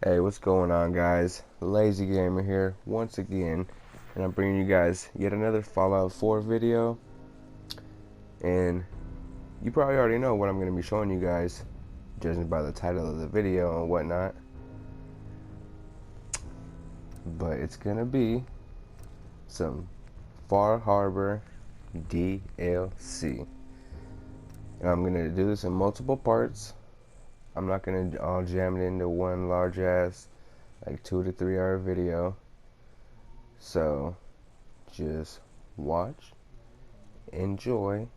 Hey, what's going on, guys? Lazy Gamer here once again, and I'm bringing you guys yet another Fallout 4 video. And you probably already know what I'm going to be showing you guys, judging by the title of the video and whatnot. But it's going to be some Far Harbor DLC. And I'm going to do this in multiple parts. I'm not going to all jam it into one large ass, like 2 to 3 hour video. So just watch, enjoy,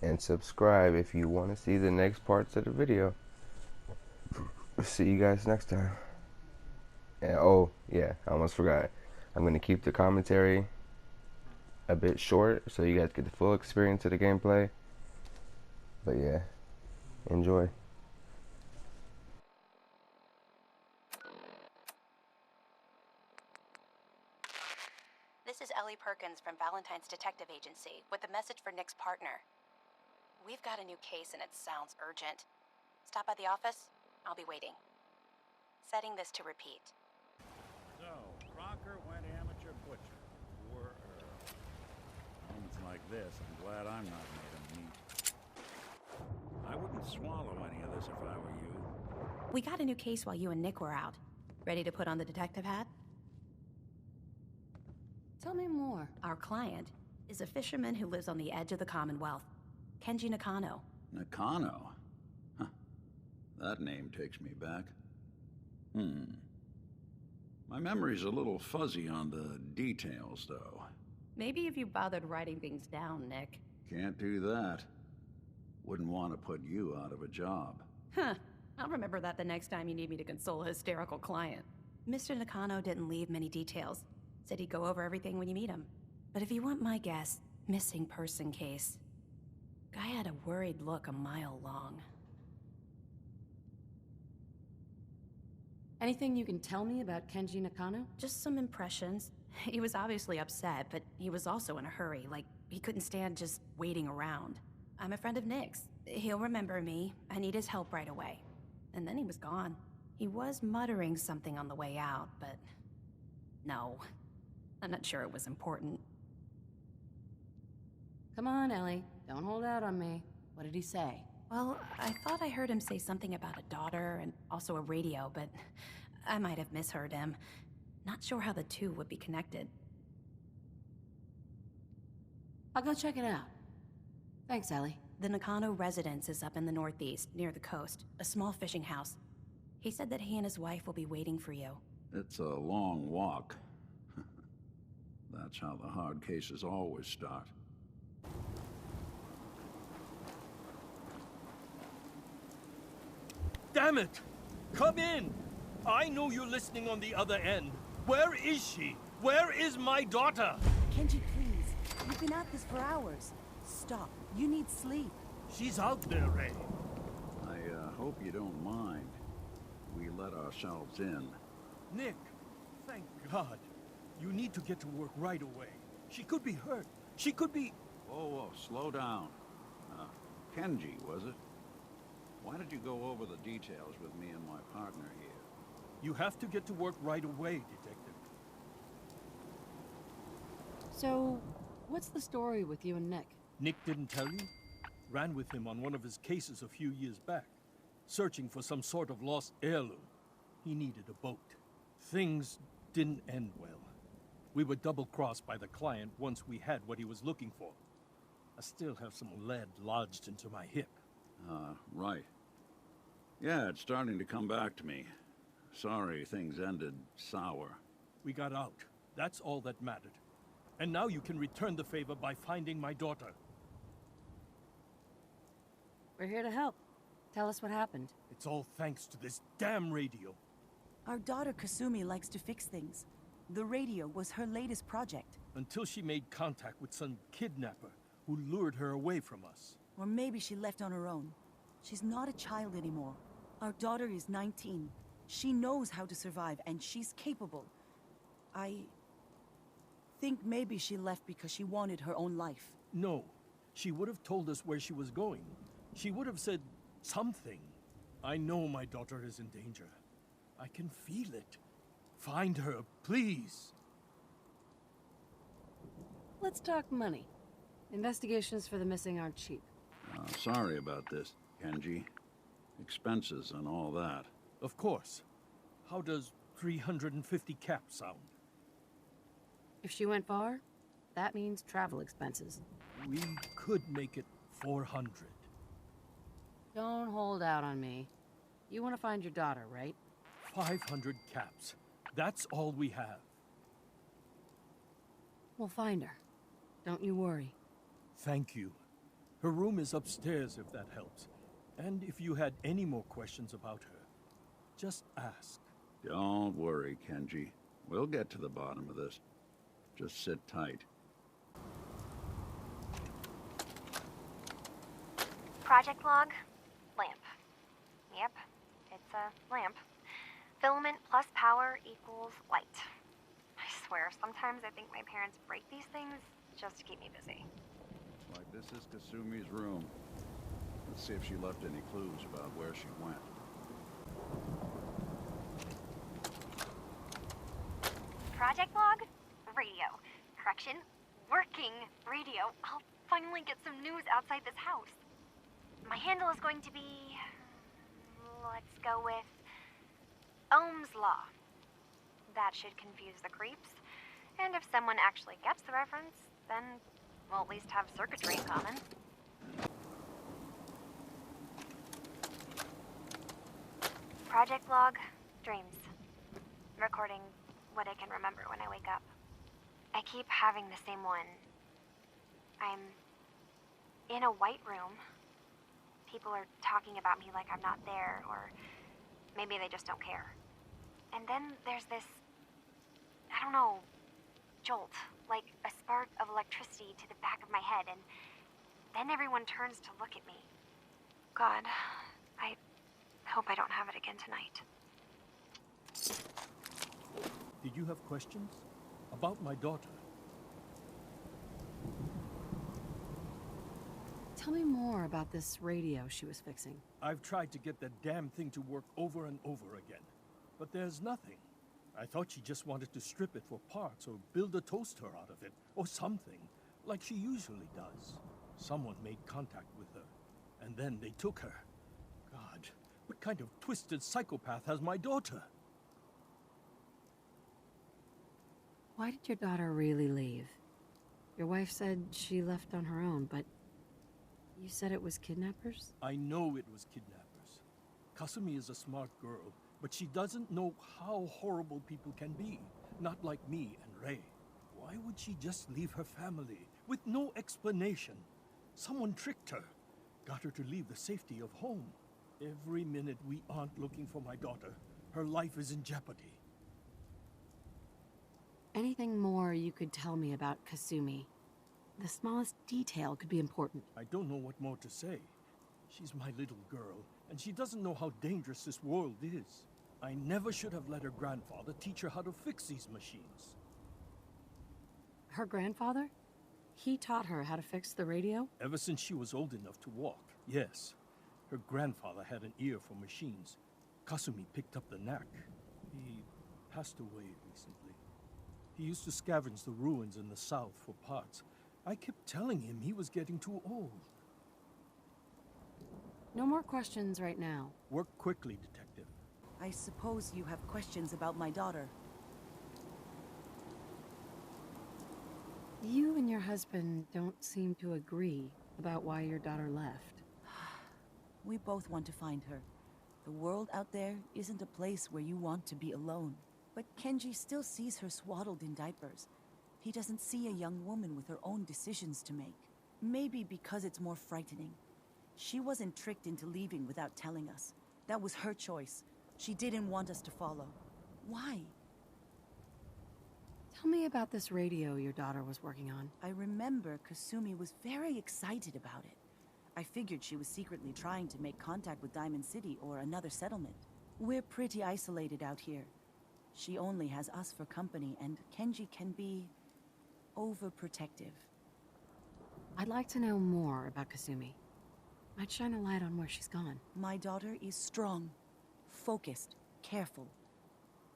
and subscribe if you want to see the next parts of the video. See you guys next time. And oh yeah, I almost forgot. I'm going to keep the commentary a bit short so you guys get the full experience of the gameplay. But yeah, enjoy. This is Ellie Perkins from Valentine's Detective Agency with a message for Nick's partner. We've got a new case and it sounds urgent. Stop by the office. I'll be waiting. Setting this to repeat. So, Crocker went amateur butcher. Moments like this, I'm glad I'm not made of meat. I wouldn't swallow any of this if I were you. We got a new case while you and Nick were out. Ready to put on the detective hat? Tell me more. Our client is a fisherman who lives on the edge of the Commonwealth. Kenji Nakano. Nakano? Huh. That name takes me back. My memory's a little fuzzy on the details, though. Maybe if you bothered writing things down, Nick. Can't do that. Wouldn't want to put you out of a job. Huh. I'll remember that the next time you need me to console a hysterical client. Mr. Nakano didn't leave many details. Said he'd go over everything when you meet him. But if you want my guess, missing person case. Guy had a worried look a mile long. Anything you can tell me about Kenji Nakano? Just some impressions. He was obviously upset, but he was also in a hurry, like he couldn't stand just waiting around. I'm a friend of Nick's. He'll remember me. I need his help right away. And then he was gone. He was muttering something on the way out, but no. I'm not sure it was important. Come on, Ellie. Don't hold out on me. What did he say? Well, I thought I heard him say something about a daughter and also a radio, but I might have misheard him. Not sure how the two would be connected. I'll go check it out. Thanks, Ellie. The Nakano residence is up in the northeast, near the coast. A small fishing house. He said that he and his wife will be waiting for you. It's a long walk. That's how the hard cases always start. Damn it! Come in! I know you're listening on the other end. Where is she? Where is my daughter? Kenji, please. You've been at this for hours. Stop. You need sleep. She's out there, Ray. I hope you don't mind. We let ourselves in. Nick, thank God. You need to get to work right away. She could be hurt. She could be... Whoa, slow down. Kenji, was it? Why did you go over the details with me and my partner here? You have to get to work right away, Detective. So, what's the story with you and Nick? Nick didn't tell you? Ran with him on one of his cases a few years back, searching for some sort of lost heirloom. He needed a boat. Things didn't end well. We were double-crossed by the client once we had what he was looking for. I still have some lead lodged into my hip. Right. Yeah, it's starting to come back to me. Sorry things ended sour. We got out. That's all that mattered. And now you can return the favor by finding my daughter. We're here to help. Tell us what happened. It's all thanks to this damn radio. Our daughter Kasumi likes to fix things. The radio was her latest project. Until she made contact with some kidnapper who lured her away from us. Or maybe she left on her own. She's not a child anymore. Our daughter is 19. She knows how to survive, and she's capable. I think maybe she left because she wanted her own life. No. She would have told us where she was going. She would have said something. I know my daughter is in danger. I can feel it. Find her, please. Let's talk money. Investigations for the missing aren't cheap. Sorry about this, Kenji. Expenses and all that. Of course. How does 350 cap sound? If she went far, that means travel expenses. We could make it 400. Don't hold out on me. You want to find your daughter, right? 500 caps. That's all we have. We'll find her. Don't you worry. Thank you. Her room is upstairs if that helps. And if you had any more questions about her, just ask. Don't worry, Kenji. We'll get to the bottom of this. Just sit tight. Project log? Lamp. Yep, it's a lamp. Filament plus power equals light. I swear, sometimes I think my parents break these things just to keep me busy. Like this is Kasumi's room. Let's see if she left any clues about where she went. Project log? Radio. Correction, working radio. I'll finally get some news outside this house. My handle is going to be... let's go with... Ohm's Law. That should confuse the creeps. And if someone actually gets the reference, then we'll at least have circuitry in common. Project log, dreams. Recording what I can remember when I wake up. I keep having the same one. I'm in a white room. People are talking about me like I'm not there, or maybe they just don't care. And then there's this, I don't know, jolt, like a spark of electricity to the back of my head, and then everyone turns to look at me. God, I hope I don't have it again tonight. Did you have questions? About my daughter? Tell me more about this radio she was fixing. I've tried to get that damn thing to work over and over again, but there's nothing. I thought she just wanted to strip it for parts or build a toaster out of it, or something, like she usually does. Someone made contact with her, and then they took her. God, what kind of twisted psychopath has my daughter? Why did your daughter really leave? Your wife said she left on her own, but you said it was kidnappers? I know it was kidnappers. Kasumi is a smart girl, but she doesn't know how horrible people can be. Not like me and Ray. Why would she just leave her family with no explanation? Someone tricked her, got her to leave the safety of home. Every minute we aren't looking for my daughter, her life is in jeopardy. Anything more you could tell me about Kasumi? The smallest detail could be important. I don't know what more to say. She's my little girl, and she doesn't know how dangerous this world is. I never should have let her grandfather teach her how to fix these machines. Her grandfather? He taught her how to fix the radio? Ever since she was old enough to walk, yes. Her grandfather had an ear for machines. Kasumi picked up the knack. He passed away recently. He used to scavenge the ruins in the south for parts. I kept telling him he was getting too old. No more questions right now. Work quickly, Detective. I suppose you have questions about my daughter. You and your husband don't seem to agree about why your daughter left. We both want to find her. The world out there isn't a place where you want to be alone. But Kenji still sees her swaddled in diapers. He doesn't see a young woman with her own decisions to make. Maybe because it's more frightening. She wasn't tricked into leaving without telling us. That was her choice. She didn't want us to follow. Why? Tell me about this radio your daughter was working on. I remember Kasumi was very excited about it. I figured she was secretly trying to make contact with Diamond City or another settlement. We're pretty isolated out here. She only has us for company, and Kenji can be overprotective. I'd like to know more about Kasumi. Might shine a light on where she's gone. My daughter is strong, focused, careful.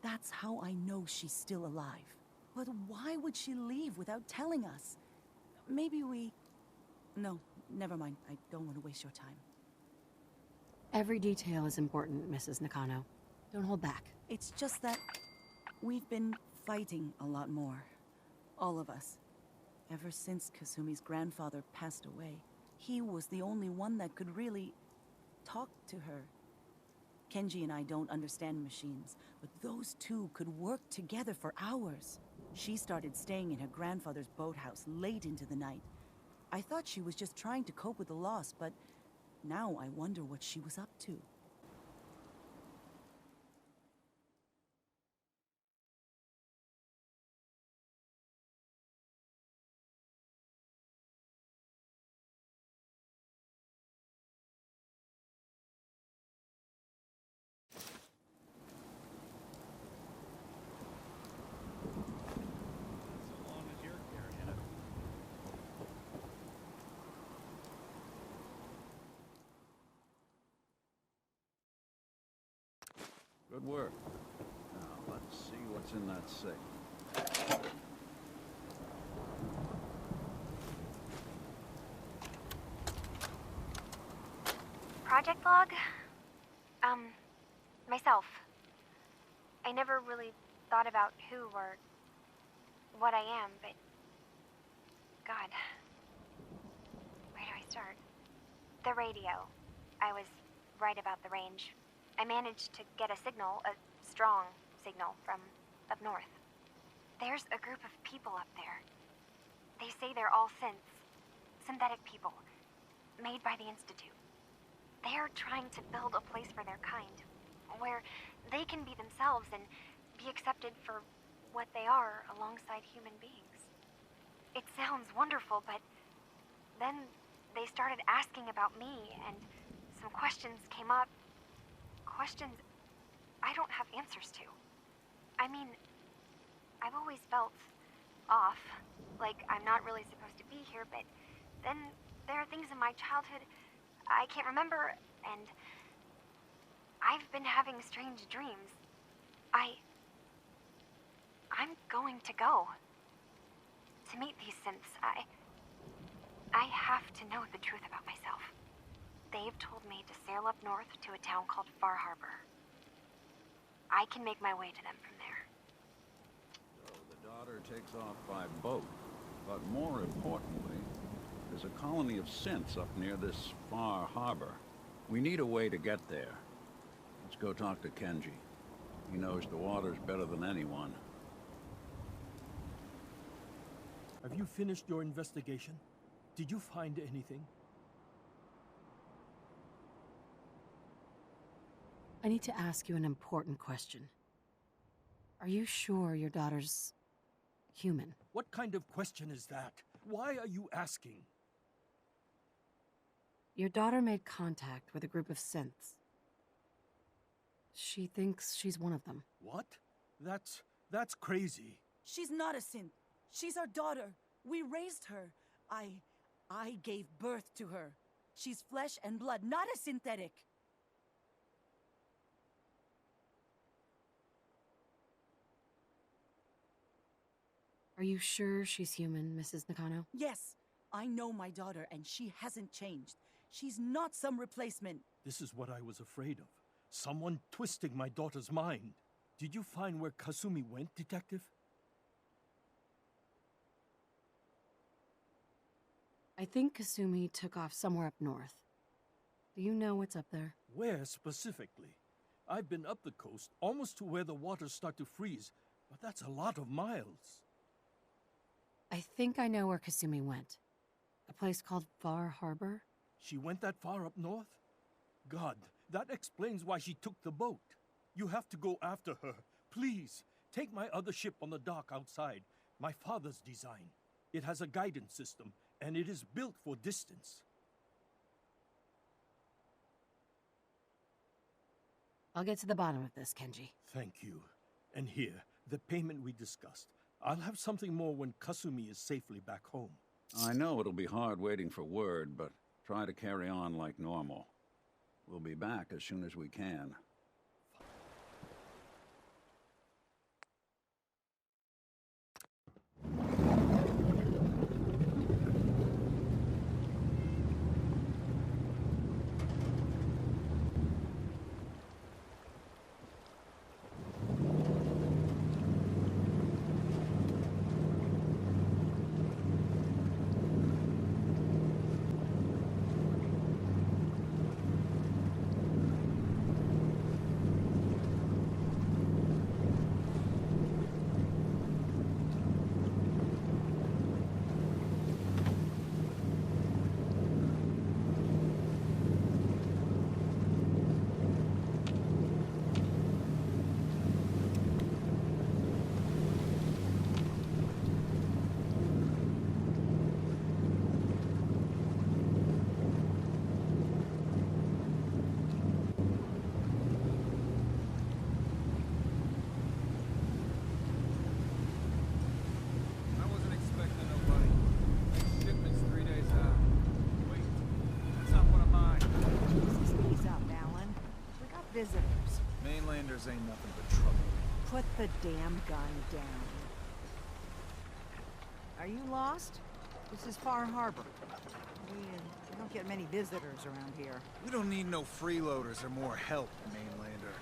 That's how I know she's still alive. But why would she leave without telling us? Maybe we... No, never mind. I don't want to waste your time. Every detail is important, Mrs. Nakano. Don't hold back. It's just that we've been fighting a lot more. All of us. Ever since Kasumi's grandfather passed away, he was the only one that could really talk to her. Kenji and I don't understand machines, but those two could work together for hours. She started staying in her grandfather's boathouse late into the night. I thought she was just trying to cope with the loss, but now I wonder what she was up to. Good work. Now, let's see what's in that safe. Project log? Myself. I never really thought about who or what I am, but... God. Where do I start? The radio. I was right about the range. I managed to get a signal, a strong signal, from up north. There's a group of people up there. They say they're all synthetic people, made by the Institute. They're trying to build a place for their kind, where they can be themselves and be accepted for what they are alongside human beings. It sounds wonderful, but then they started asking about me, and some questions came up. Questions I don't have answers to. I mean, I've always felt off, like I'm not really supposed to be here, but then there are things in my childhood I can't remember, and I've been having strange dreams. I'm going to go. To meet these synths, I have to know the truth about myself. They've told me to sail up north to a town called Far Harbor. I can make my way to them from there. So the daughter takes off by boat, but more importantly, there's a colony of synths up near this Far Harbor. We need a way to get there. Let's go talk to Kenji. He knows the waters better than anyone. Have you finished your investigation? Did you find anything? I need to ask you an important question. Are you sure your daughter's human? What kind of question is that? Why are you asking? Your daughter made contact with a group of synths. She thinks she's one of them. What? That's crazy. She's not a synth. She's our daughter. We raised her. I gave birth to her. She's flesh and blood, not a synthetic. Are you sure she's human, Mrs. Nakano? Yes, I know my daughter, and she hasn't changed. She's not some replacement. This is what I was afraid of. Someone twisting my daughter's mind. Did you find where Kasumi went, Detective? I think Kasumi took off somewhere up north. Do you know what's up there? Where specifically? I've been up the coast, almost to where the waters start to freeze, but that's a lot of miles. I think I know where Kasumi went. A place called Far Harbor? She went that far up north? God, that explains why she took the boat. You have to go after her. Please, take my other ship on the dock outside. My father's design. It has a guidance system, and it is built for distance. I'll get to the bottom of this, Kenji. Thank you. And here, the payment we discussed. I'll have something more when Kasumi is safely back home. I know it'll be hard waiting for word, but try to carry on like normal. We'll be back as soon as we can. Mainlanders ain't nothing but trouble. Put the damn gun down. Are you lost? This is Far Harbor. We don't get many visitors around here. We don't need no freeloaders or more help, Mainlander.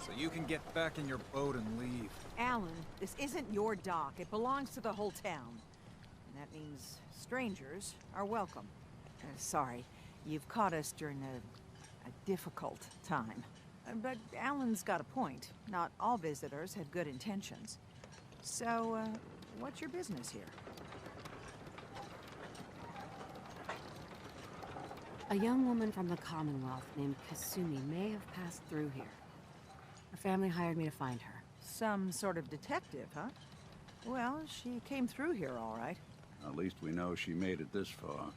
So you can get back in your boat and leave. Alan, this isn't your dock. It belongs to the whole town. And that means strangers are welcome. Sorry, you've caught us during a difficult time. But Alan's got a point. Not all visitors had good intentions. So, what's your business here? A young woman from the Commonwealth named Kasumi may have passed through here. Her family hired me to find her. Some sort of detective, huh? Well, she came through here all right. At least we know she made it this far.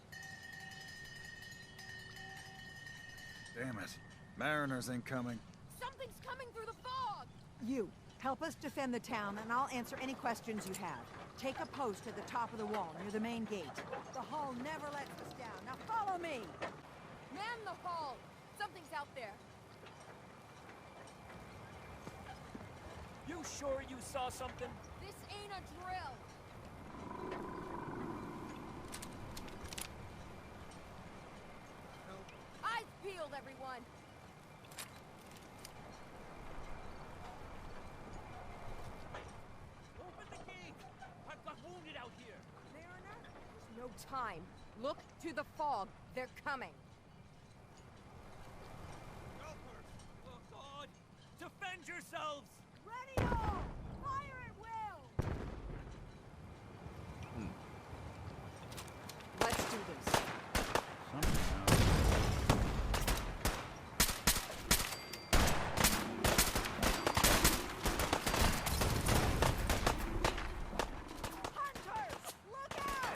Damn it. Mariners ain't coming. Something's coming through the fog! You, help us defend the town, and I'll answer any questions you have. Take a post at the top of the wall, near the main gate. The hall never lets us down. Now follow me! Man the hall! Something's out there. You sure you saw something? This ain't a drill. Eyes peeled, everyone. Open the gate! I've got wounded out here! Mariner, there's no time. Look to the fog. They're coming. Oh, God! Defend yourselves! Ready all! Fire at will! Let's do this. Hunters! Look out!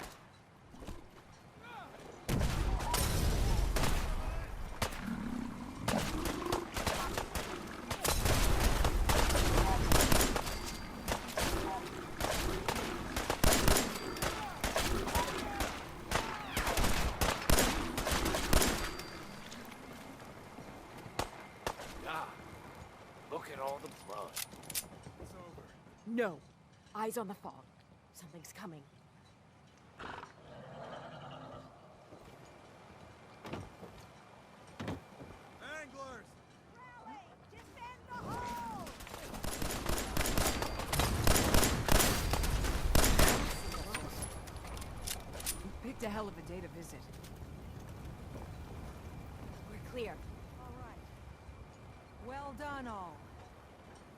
Ah, look at all the blood. It's over. No. Eyes on the fog. Something's coming. Anglers! Rally! Defend the hall! You picked a hell of a day to visit. We're clear. All right. Well done, all.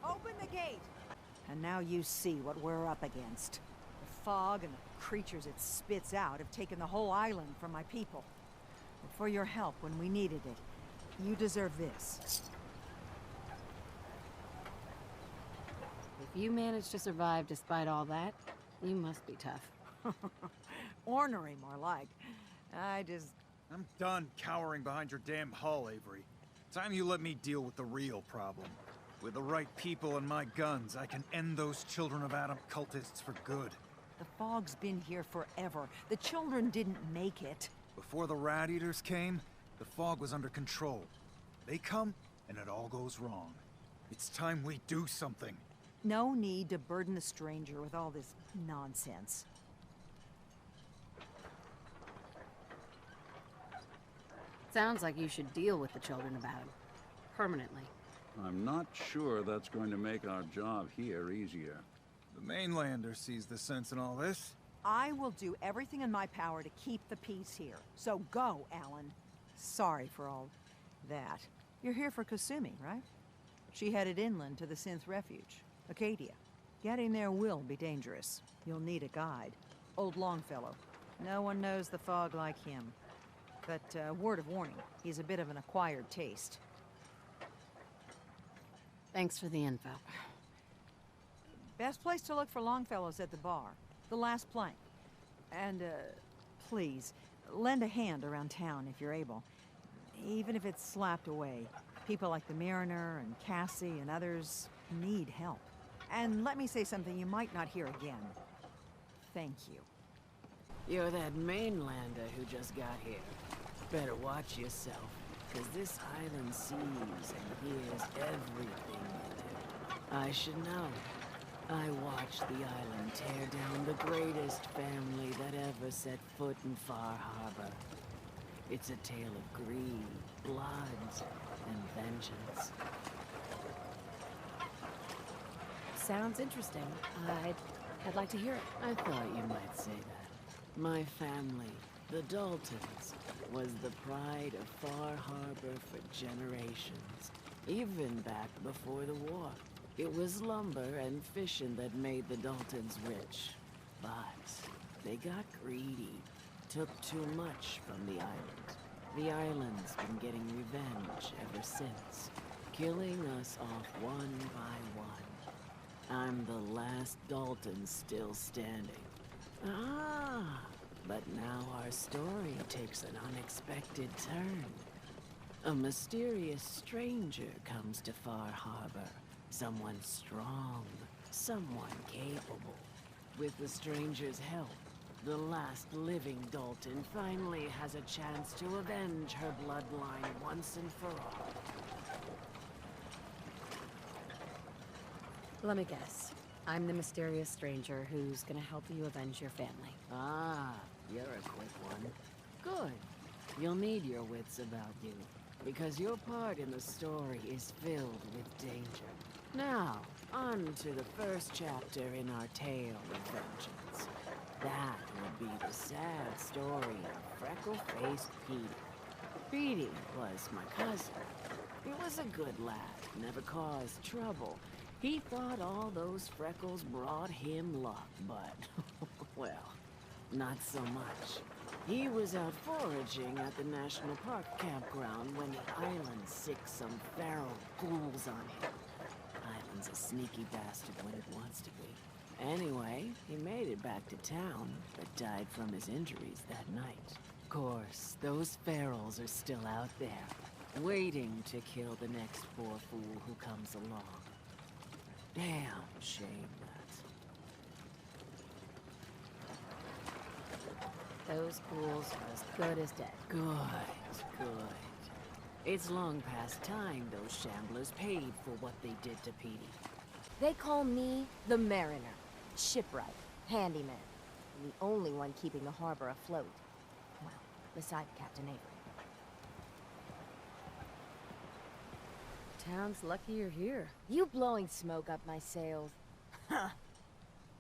Open the gate! And now you see what we're up against. The fog and the creatures it spits out have taken the whole island from my people. But for your help when we needed it, you deserve this. If you managed to survive despite all that, you must be tough. Ornery, more like. I'm done cowering behind your damn hull, Avery. Time you let me deal with the real problem. With the right people and my guns, I can end those Children of Adam cultists for good. The fog's been here forever. The children didn't make it. Before the Rat Eaters came, the fog was under control. They come, and it all goes wrong. It's time we do something. No need to burden the stranger with all this nonsense. Sounds like you should deal with the children about him. Permanently. I'm not sure that's going to make our job here easier. The Mainlander sees the sense in all this. I will do everything in my power to keep the peace here. So go, Alan. Sorry for all that. You're here for Kasumi, right? She headed inland to the Synth Refuge, Acadia. Getting there will be dangerous. You'll need a guide. Old Longfellow. No one knows the fog like him. But word of warning, he's a bit of an acquired taste. Thanks for the info. Best place to look for Longfellow's at the bar. The last plank. And, please, lend a hand around town if you're able. Even if it's slapped away. People like the Mariner and Cassie and others need help. And let me say something you might not hear again. Thank you. You're that Mainlander who just got here. Better watch yourself. 'cause this island sees and hears everything you do. I should know. I watched the island tear down the greatest family that ever set foot in Far Harbor. It's a tale of greed, blood, and vengeance. Sounds interesting. I'd like to hear it. I thought you might say that. My family, the Daltons, was the pride of Far Harbor for generations, even back before the war. It was lumber and fishing that made the Daltons rich. But they got greedy, took too much from the island. The island's been getting revenge ever since, killing us off one by one. I'm the last Dalton still standing. Ah, but now our story takes an unexpected turn. A mysterious stranger comes to Far Harbor. Someone strong, someone capable. With the stranger's help, the last living Dalton finally has a chance to avenge her bloodline once and for all. Let me guess. I'm the mysterious stranger who's gonna help you avenge your family. Ah, you're a quick one. Good. You'll need your wits about you, because your part in the story is filled with danger. Now, on to the first chapter in our tale of vengeance. That would be the sad story of freckle-faced Petey. Petey was my cousin. He was a good lad, never caused trouble. He thought all those freckles brought him luck, but, well, not so much. He was out foraging at the National Park campground when the island sicked some feral ghouls on him. Island's a sneaky bastard when it wants to be. Anyway, he made it back to town, but died from his injuries that night. Of course, those ferals are still out there, waiting to kill the next poor fool who comes along. Damn shame that. Those ghouls are as good as dead. Good, good. It's long past time those shamblers paid for what they did to Petey. They call me the Mariner. Shipwright, handyman. And the only one keeping the harbor afloat. Well, beside Captain Avery. Town's lucky you're here. You blowing smoke up my sails. Huh.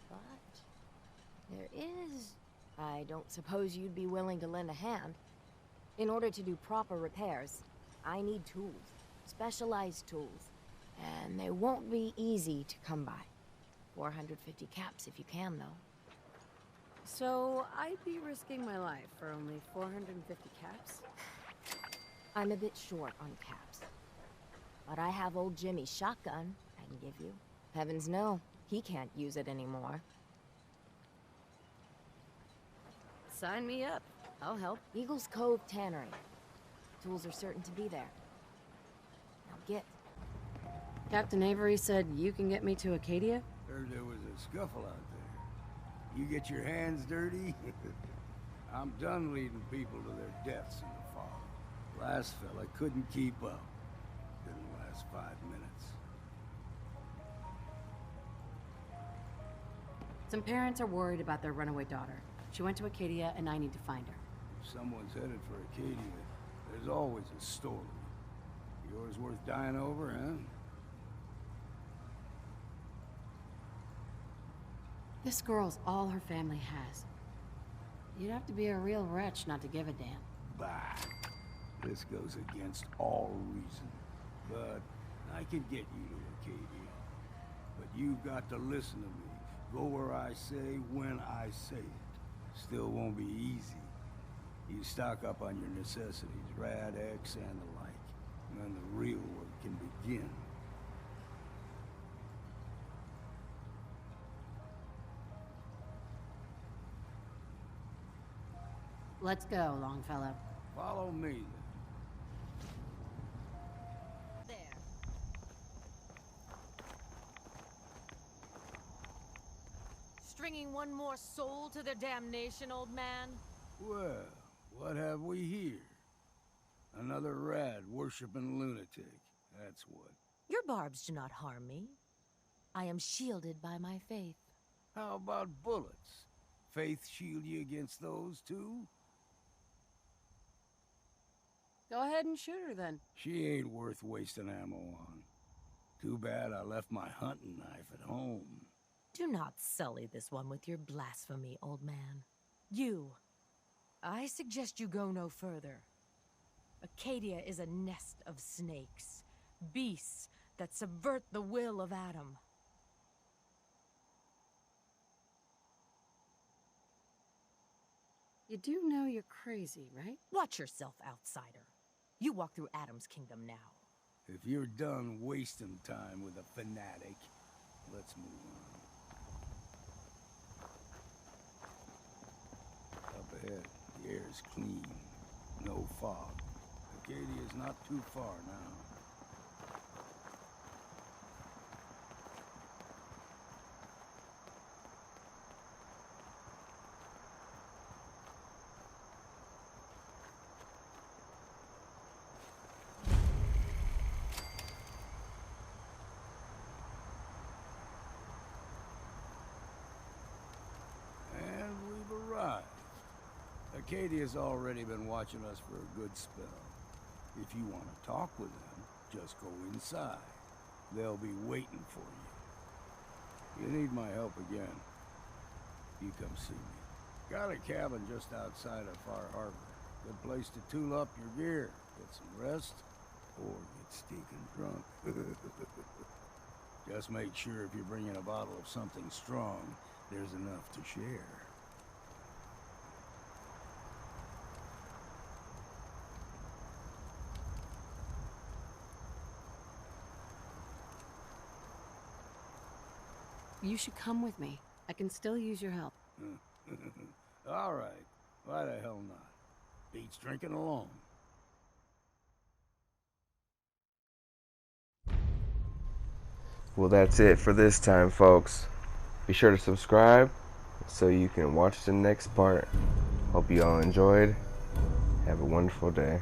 But there is... I don't suppose you'd be willing to lend a hand. In order to do proper repairs, I need tools. Specialized tools. And they won't be easy to come by. 450 caps if you can, though. So, I'd be risking my life for only 450 caps? I'm a bit short on caps. But I have old Jimmy's shotgun I can give you. Heavens no, he can't use it anymore. Sign me up. I'll help. Eagles Cove Tannery. Tools are certain to be there. Now get. Captain Avery said you can get me to Acadia? Heard there was a scuffle out there. You get your hands dirty? I'm done leading people to their deaths in the fog. Last fella couldn't keep up. Didn't last 5 minutes. Some parents are worried about their runaway daughter. She went to Acadia, and I need to find her. If someone's headed for Acadia, there's always a story. Yours worth dying over, huh? This girl's all her family has. You'd have to be a real wretch not to give a damn. Bah. This goes against all reason. But I can get you to Acadia. But you've got to listen to me. Go where I say, when I say it. Still won't be easy. You stock up on your necessities, Rad X and the like. And then the real work can begin. Let's go, Longfellow. Follow me, then. Stringing one more soul to their damnation, old man? Well, what have we here? Another rad worshipping lunatic. That's what. Your barbs do not harm me. I am shielded by my faith. How about bullets? Faith shield you against those too? Go ahead and shoot her then. She ain't worth wasting ammo on. Too bad I left my hunting knife at home. Do not sully this one with your blasphemy, old man. You. I suggest you go no further. Acadia is a nest of snakes. Beasts that subvert the will of Adam. You do know you're crazy, right? Watch yourself, outsider. You walk through Adam's kingdom now. If you're done wasting time with a fanatic, let's move on. Up ahead, the air's clean. No fog. Acadia's not too far now. And we've arrived. Acadia's already been watching us for a good spell. If you want to talk with them, just go inside. They'll be waiting for you. You need my help again, you come see me. Got a cabin just outside of Far Harbor. Good place to tool up your gear, get some rest, or get stinking drunk. Just make sure if you're bringing a bottle of something strong, there's enough to share. You should come with me. I can still use your help. All right. Why the hell not? Beats drinking alone. Well, that's it for this time, folks. Be sure to subscribe so you can watch the next part. Hope you all enjoyed. Have a wonderful day.